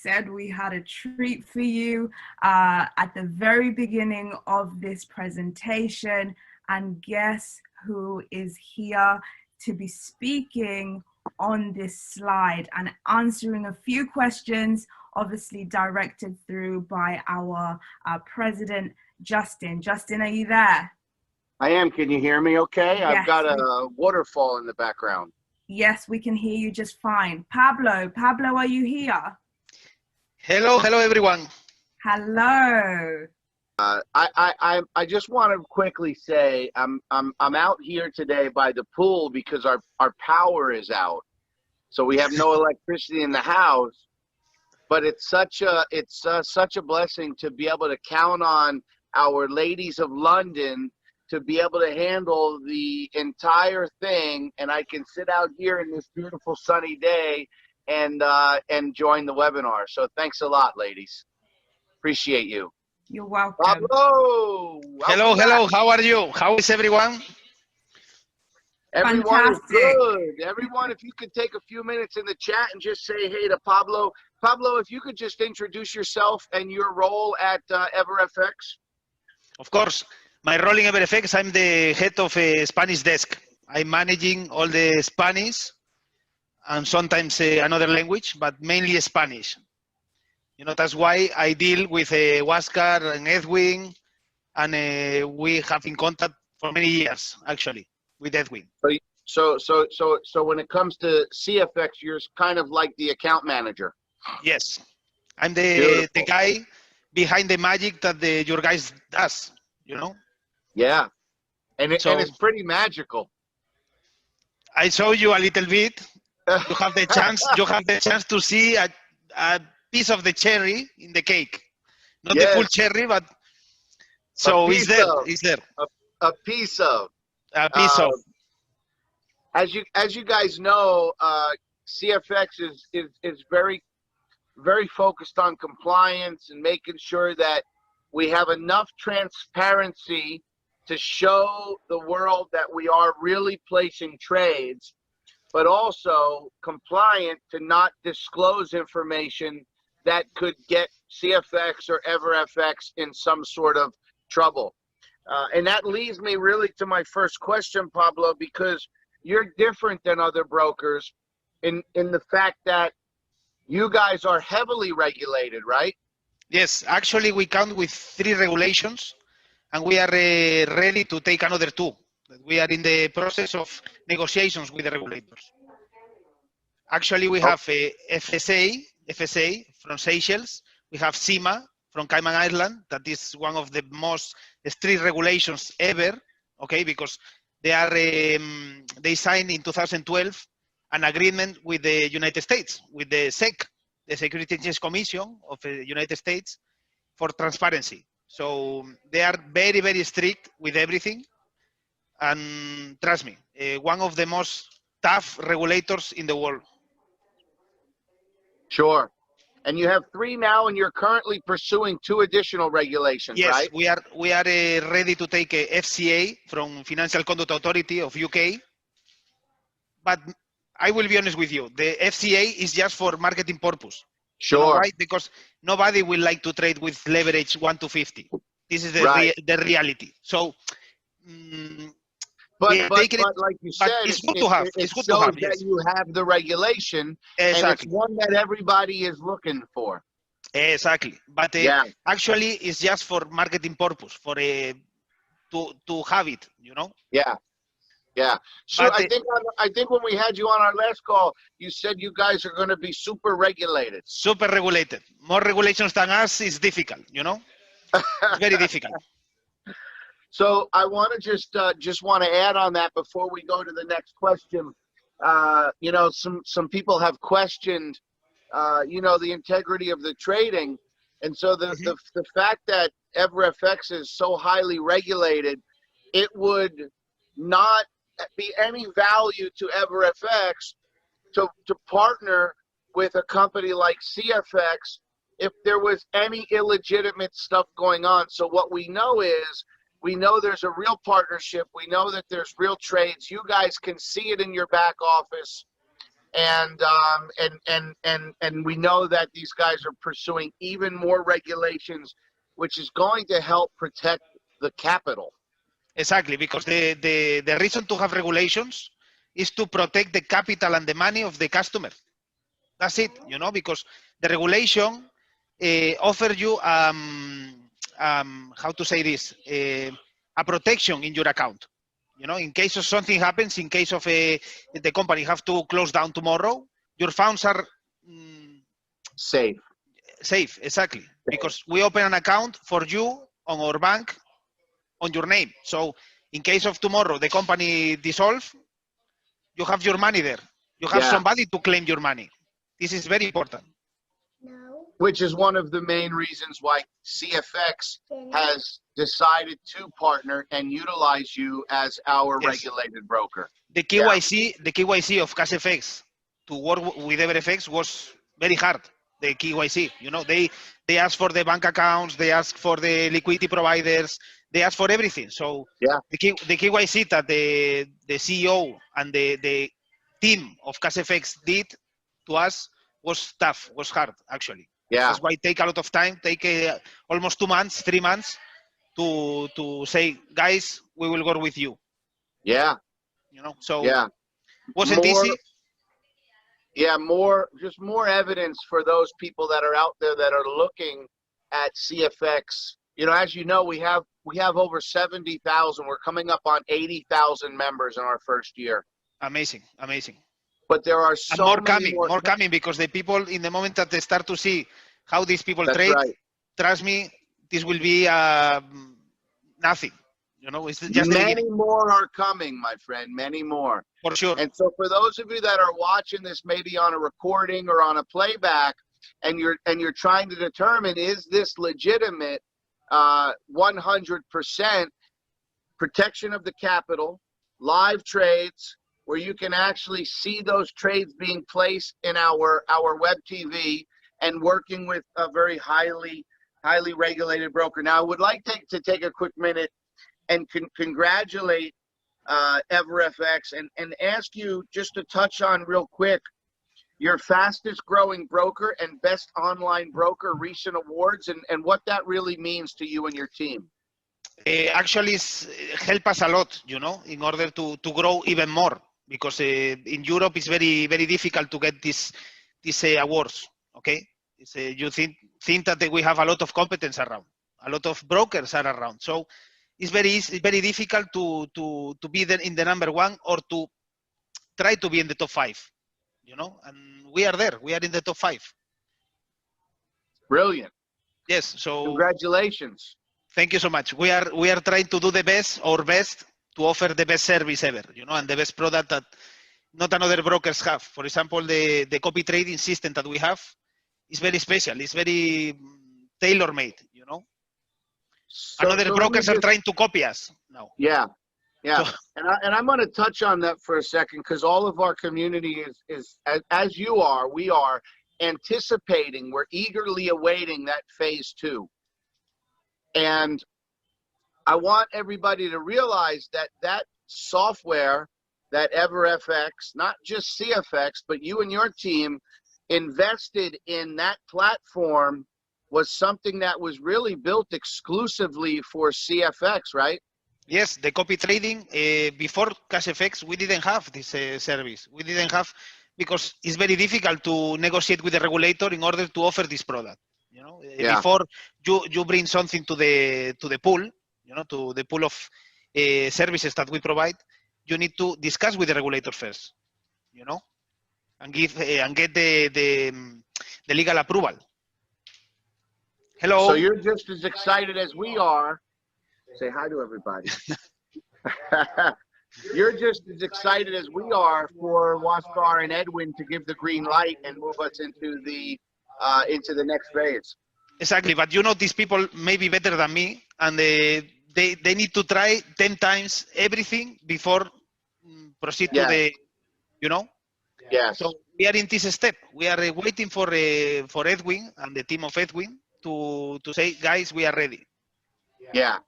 said we had a treat for you at the very beginning of this presentation. And guess who is here to be speaking on this slide and answering a few questions, obviously directed through by our president, Justin. Justin, are you there? I am. Can you hear me okay? Yes. I've got a waterfall in the background. Yes, we can hear you just fine. Pablo, are you here? Hello everyone. Hello. I just want to quickly say I'm out here today by the pool because our power is out, so we have no electricity in the house. But it's such a blessing to be able to count on our ladies of London to be able to handle the entire thing, and I can sit out here in this beautiful sunny day and join the webinar. So thanks a lot, ladies. Appreciate you. You're welcome. Pablo! Hello. How are you? How is everyone? Everyone is good. Everyone, if you could take a few minutes in the chat and just say hey to Pablo. Pablo, if you could just introduce yourself and your role at Everfx. Of course. My role in Everfx, I'm the head of a Spanish desk. I'm managing all the Spanish and sometimes another language, but mainly Spanish. You know, that's why I deal with Huáscar and Edwin, and we have in contact for many years, actually, with Edwin. So when it comes to CFX, you're kind of like the account manager. Yes, I'm the guy behind the magic that your guys does, you know? Yeah, and it's pretty magical. I show you a little bit. You have the chance to see a piece of the cherry in the cake. Not the full cherry, but so it's there. It's there. A piece of. A piece of. As you guys know, CFX is very focused on compliance and making sure that we have enough transparency to show the world that we are really placing trades, but also compliant to not disclose information that could get CFX or Everfx in some sort of trouble. And that leads me really to my first question, Pablo, because you're different than other brokers in the fact that you guys are heavily regulated, right? Yes, actually we count with 3 regulations, and we are ready to take another 2. We are in the process of negotiations with the regulators. Actually, we have a FSA from Seychelles. We have CIMA from Cayman Island. That is one of the most strict regulations ever, okay, because they are they signed in 2012 an agreement with the United States, with the SEC, the Security and Exchange Commission of the United States, for transparency. So they are very, very strict with everything. And trust me, one of the most tough regulators in the world. Sure. And you have 3 now, and you're currently pursuing 2 additional regulations, yes, right? Yes, we are ready to take a FCA from Financial Conduct Authority of UK. But I will be honest with you, the FCA is just for marketing purpose. Sure. You know why? Because nobody will like to trade with leverage 1 to 50. This is the reality. So, but like you said, it's good to have. It shows that you have the regulation, and it's one that everybody is looking for. Exactly. But actually, it's just for marketing purpose, for to have it, you know? Yeah. Yeah. So but I think when we had you on our last call, you said you guys are going to be super regulated. Super regulated. More regulations than us is difficult, you know? It's very difficult. So I want to just want to add on that before we go to the next question. You know, some people have questioned, you know, the integrity of the trading, and so the fact that Everfx is so highly regulated, it would not be any value to Everfx to partner with a company like CFX if there was any illegitimate stuff going on. So what we know is, we know there's a real partnership. We know that there's real trades. You guys can see it in your back office. And we know that these guys are pursuing even more regulations, which is going to help protect the capital. Exactly, because the reason to have regulations is to protect the capital and the money of the customer. That's it, because the regulation offer you, how to say this, a protection in your account. In case of something happens, in case of the company have to close down tomorrow, your funds are Safe. Safe, exactly. Because we open an account for you on our bank on your name. So in case of tomorrow, the company dissolve, you have your money there. You have somebody to claim your money. This is very important. Which is one of the main reasons why CFX has decided to partner and utilize you as our regulated broker. The KYC of CashFX to work with Everfx was very hard. The KYC, they ask for the bank accounts, they ask for the liquidity providers, they ask for everything. So the KYC that the CEO and the team of CashFX did to us was tough, was hard actually. That's why it take a lot of time, take almost 2 months, 3 months to say, guys, we will go with you. So wasn't easy. Just more evidence for those people that are out there that are looking at CFX. As you know, we have over 70,000. We're coming up on 80,000 members in our first year. Amazing. But there are so many more coming because the people, in the moment that they start to see how these people trade, trust me, this will be nothing. It's just many more are coming, my friend. Many more. For sure. And so for those of you that are watching this maybe on a recording or on a playback, and you're trying to determine, is this legitimate, 100% protection of the capital, live trades, where you can actually see those trades being placed in our web TV and working with a very highly regulated broker. Now, I would like to take a quick minute and congratulate Everfx and ask you just to touch on real quick your fastest growing broker and best online broker recent awards and what that really means to you and your team. Actually, help us a lot, in order to grow even more, because in Europe it's very, very difficult to get these awards. Okay, you think that we have a lot of competence around, a lot of brokers are around, so it's very difficult to be in the number one or to try to be in the top 5. And we are there. We are in the top 5. Brilliant. Yes. So congratulations. Thank you so much. We are trying to do our best to offer the best service ever, and the best product that not another brokers have. For example, the copy trading system that we have is very special. It's very tailor-made, Another brokers are trying to copy us now. Yeah. So, and I'm going to touch on that for a second, because all of our community is as you are, we are anticipating, we're eagerly awaiting that phase 2. And I want everybody to realize that software, that Everfx, not just CFX, but you and your team invested in that platform, was something that was really built exclusively for CFX, right? Yes, the copy trading, before CashFX, we didn't have this service. We didn't have, because it's very difficult to negotiate with the regulator in order to offer this product. Before you bring something to the pool, to the pool of services that we provide, you need to discuss with the regulator first, and get the legal approval. Hello. So you're just as excited as we are. Say hi to everybody. You're just as excited as we are for Waskar and Edwin to give the green light and move us into the next phase. Exactly, but these people may be better than me, and they need to try 10 times everything before proceed to the, Yes. So we are in this step. We are waiting for Edwin and the team of Edwin to say, guys, we are ready. Yeah.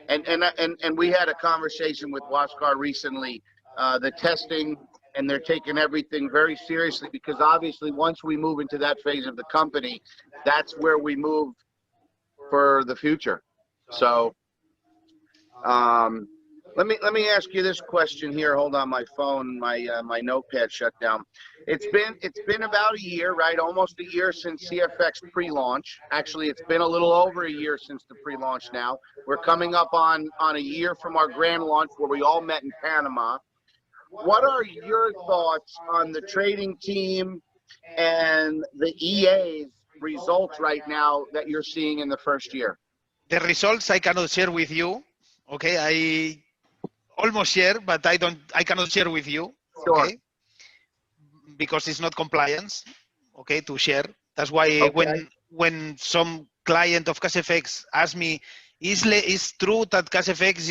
And we had a conversation with Waskar recently. The testing and they're taking everything very seriously, because obviously once we move into that phase of the company, that's where we move for the future. So let me ask you this question here. Hold on, my phone, my notepad shut down. It's been about a year, right? Almost a year since CFX pre-launch. Actually, it's been a little over a year since the pre-launch now. We're coming up on a year from our grand launch where we all met in Panama. What are your thoughts on the trading team and the EA's results right now that you're seeing in the first year? The results I cannot share with you. Okay, I almost share, but I cannot share with you. Sure. Okay, because it's not compliance. Okay, to share. That's why Okay. when some client of CashFX asks me, is true that CashFX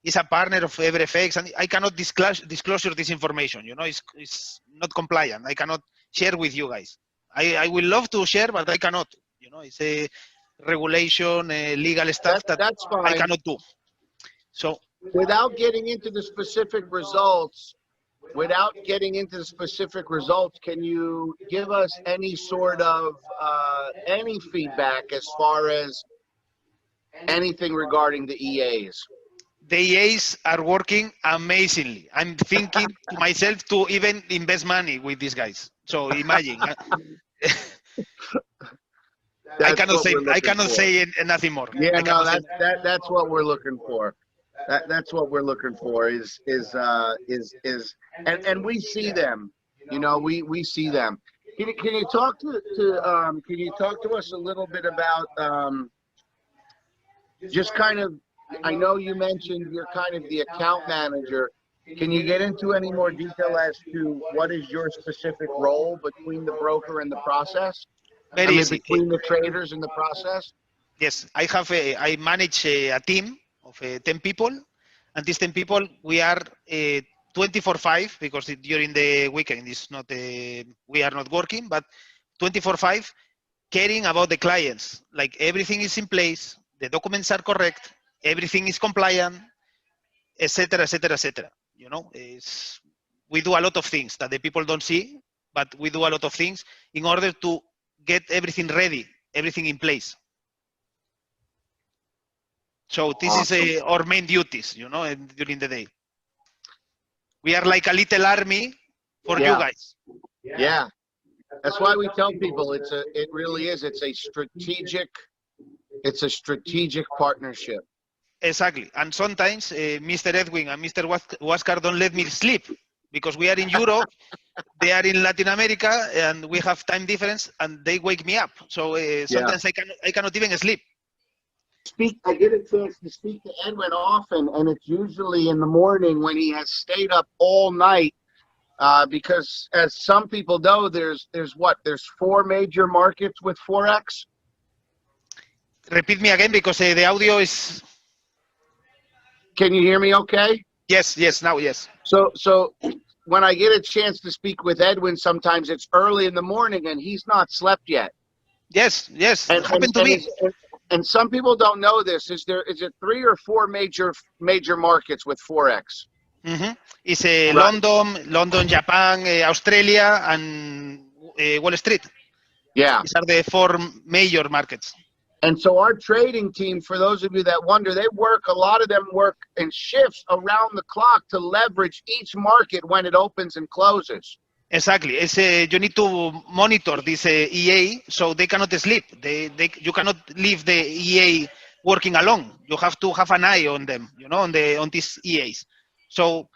is a partner of Everfx, and I cannot disclosure this information. You know, it's not compliant. I cannot share with you guys. I will love to share, but I cannot. You know, it's a regulation, legal stuff That's I fine. cannot do. So Without getting into the specific results, can you give us any sort of any feedback as far as anything regarding the EAs? the EAs are working amazingly. I'm thinking to myself to even invest money with these guys. So imagine. I cannot say nothing more. Yeah, no, that's what we're looking for. That's what we're looking for and we see them. You know, we see them. Can you talk to us a little bit about just kind of, I know you mentioned you're kind of the account manager. Can you get into any more detail as to what is your specific role between the broker and the process? Very easy. Between the traders and the process? Yes, I manage a team of 10 people, and these 10 people, we are 24/5, because during the weekend is not we are not working, but 24/5 caring about the clients. Like everything is in place, the documents are correct, everything is compliant, etc., etc., etc. You know, we do a lot of things that the people don't see, but we do a lot of things in order to get everything ready, everything in place. So this is our main duties, you know, during the day. We are like a little army for you guys. Yeah, that's why we tell people it's a strategic partnership. Exactly, and sometimes Mr. Edwin and Mr. Huáscar don't let me sleep, because we are in Europe, they are in Latin America, and we have time difference, and they wake me up. So sometimes I cannot even sleep. I get a chance to speak to Edwin often, and it's usually in the morning when he has stayed up all night, because as some people know, there's 4 major markets with Forex. Repeat me again, because the audio is... Can you hear me okay? Yes, now yes. So when I get a chance to speak with Edwin, sometimes it's early in the morning and he's not slept yet. Yes, it happened to me. And some people don't know this. Is it 3 or 4 major markets with Forex? Mm-hmm. It's right. London, Japan, Australia, and Wall Street. Yeah. These are the 4 major markets. And so our trading team, for those of you that wonder, a lot of them work in shifts around the clock to leverage each market when it opens and closes. Exactly. You need to monitor this EA, so they cannot sleep. You cannot leave the EA working alone. You have to have an eye on them, you know, on these EAs. So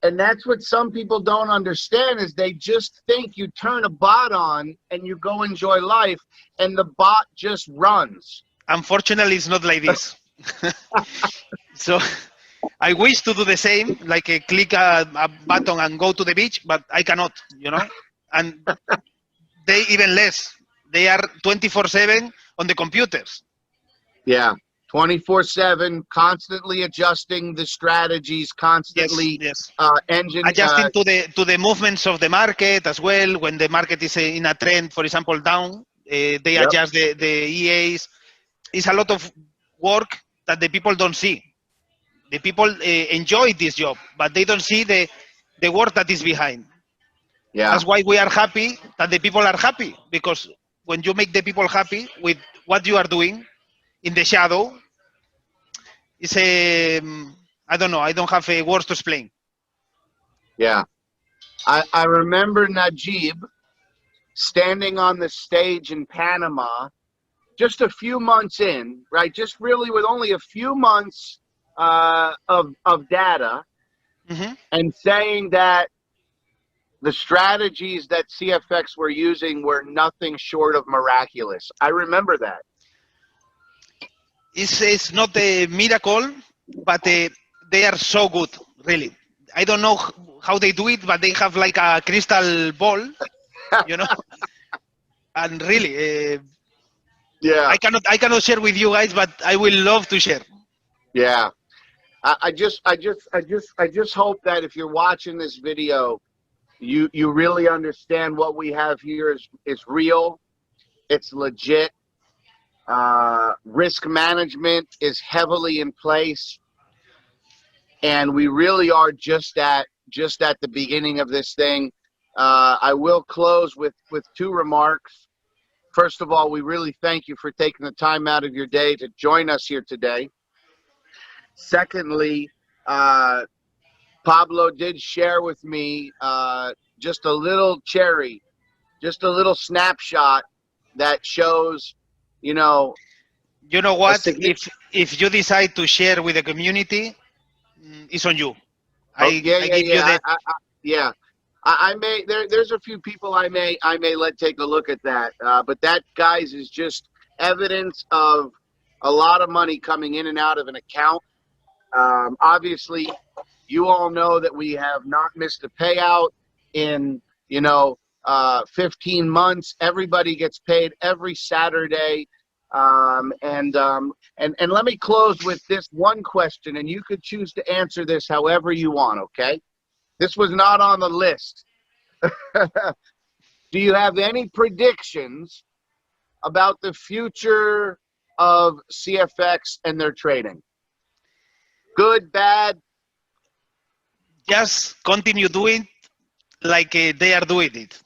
and that's what some people don't understand, is they just think you turn a bot on and you go enjoy life, and the bot just runs. Unfortunately, it's not like this. So I wish to do the same, like click a button and go to the beach, but I cannot, you know. And they even less. They are 24/7 on the computers. Yeah. 24/7, constantly adjusting the strategies, constantly adjusting to the movements of the market as well. When the market is in a trend, for example, down, they adjust the EAs. It's a lot of work that the people don't see. The people enjoy this job, but they don't see the the work that is behind. Yeah. That's why we are happy that the people are happy, because when you make the people happy with what you are doing in the shadow, it's a, I don't know, I don't have a words to explain. Yeah. I remember Najib standing on the stage in Panama just a few months in, right? Just really with only a few months of data, Mm-hmm. and saying that the strategies that CFX were using were nothing short of miraculous. I remember that. It's not a miracle, but they are so good, really. I don't know how they do it, but they have like a crystal ball, you know. And really, Yeah. I cannot share with you guys, but I will love to share. Yeah. I just hope that if you're watching this video, you really understand what we have here is real. It's legit. Risk management is heavily in place, and we really are just at the beginning of this thing. I will close with two remarks. First of all, we really thank you for taking the time out of your day to join us here today. Secondly, Pablo did share with me just a little cherry, just a little snapshot that shows, you know, You know a what? significant. If you decide to share with the community, it's on you. Oh, yeah, I yeah, give you yeah. the. Yeah. I may there's a few people I may let take a look at that, but that, guys, is just evidence of a lot of money coming in and out of an account. Obviously, you all know that we have not missed a payout in 15 months. Everybody gets paid every Saturday. And let me close with this one question, and you could choose to answer this however you want. Okay, this was not on the list. Do you have any predictions about the future of CFX and their trading? Good, bad? Just continue doing like they are doing it.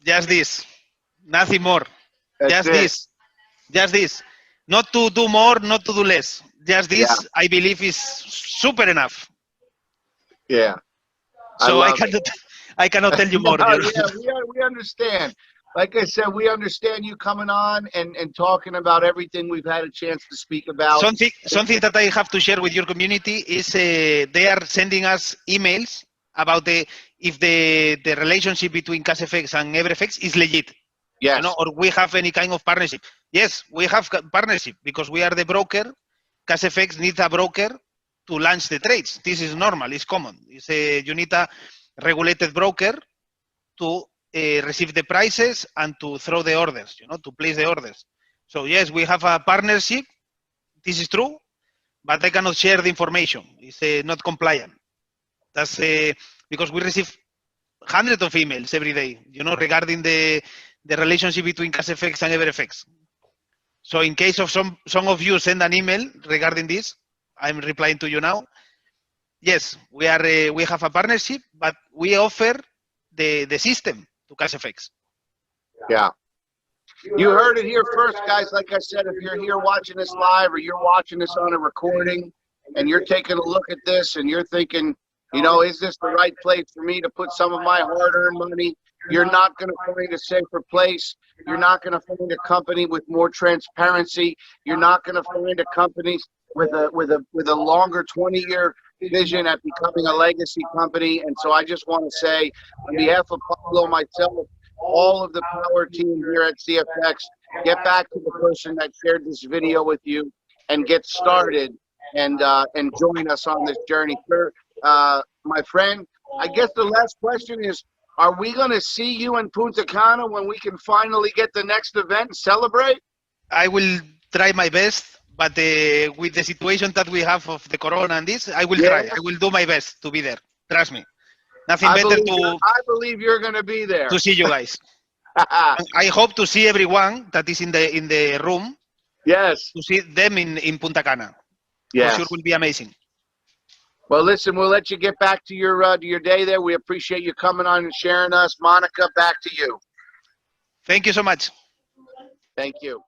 Just this, nothing more. That's Just it. this, just this. Not to do more, not to do less. Just Yeah, this, I believe, is super enough. yeah. I So love it. I cannot tell you No, more. You know? yeah, we understand. Like I said, we understand you coming on and talking about everything we've had a chance to speak about. Something that I have to share with your community is they are sending us emails about if the relationship between CashFX and Everfx is legit, you know, Yes. or we have any kind of partnership. Yes, we have partnership because we are the broker. CashFX needs a broker to launch the trades. This is normal. It's common. You need a regulated broker to receive the prices and to throw the orders, you know, to place the orders. So yes, we have a partnership. This is true, but I cannot share the information. It's not compliant. That's because we receive hundreds of emails every day, you know, regarding the relationship between CashFX and Everfx. So in case of some of you send an email regarding this, I'm replying to you now. Yes, we have a partnership, but we offer the system to CashFX. Yeah. You heard it here first, guys. Like I said, if you're here watching this live or you're watching this on a recording and you're taking a look at this and you're thinking, is this the right place for me to put some of my hard-earned money? You're not going to find a safer place. You're not going to find a company with more transparency. You're not going to find a company with a longer 20-year vision at becoming a legacy company. And so I just want to say, on behalf of Pablo, myself, all of the power team here at CFX, get back to the person that shared this video with you and get started and join us on this journey. Sir, my friend, I guess the last question is, are we going to see you in Punta Cana when we can finally get the next event and celebrate? I will try my best, but with the situation that we have of the corona and this, I will try. I will do my best to be there. Trust me. Nothing better I believe you're going to be there. to see you guys. I hope to see everyone that is in the room. Yes. To see them in Punta Cana. Yes. For sure will be amazing. Well, listen, we'll let you get back to your day there. We appreciate you coming on and sharing us. Monica, back to you. Thank you so much. Thank you.